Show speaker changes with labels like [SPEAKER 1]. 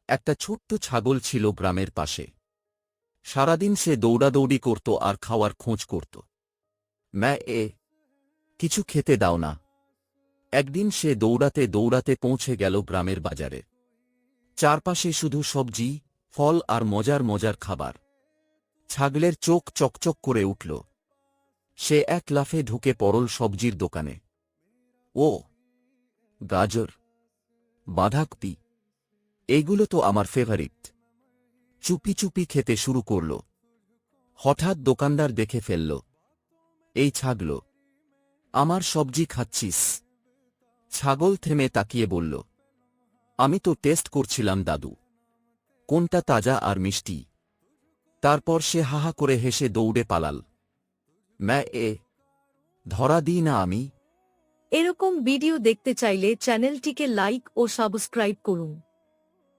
[SPEAKER 1] একটা ছোট্ট ছাগল ছিল গ্রামের পাশে। সারাদিন সে দৌড়াদৌড়ি করত আর খাওয়ার খোঁজ করত। এ কিছু খেতে দাও না। একদিন সে দৌড়াতে দৌড়াতে পৌঁছে গেল গ্রামের বাজারে। চারপাশে শুধু সবজি, ফল আর মজার মজার খাবার। ছাগলের চোখ চকচক করে উঠল। সে এক লাফে ঢুকে পড়ল সবজির দোকানে। ও, গাজর, বাঁধাকপি, এইগুলো তো আমার ফেভারিট। চুপি চুপি খেতে শুরু করল। হঠাৎ দোকানদার দেখে ফেলল। এই ছাগল, আমার সবজি খাচ্ছিস? ছাগল থেমে তাকিয়ে বলল, আমি তো টেস্ট করছিলাম দাদু, কোনটা তাজা আর মিষ্টি। তারপর সে হাহা করে হেসে দৌড়ে পালাল। এ ধরা দিই না আমি।
[SPEAKER 2] এরকম ভিডিও দেখতে চাইলে চ্যানেলটিকে লাইক ও সাবস্ক্রাইব করুন।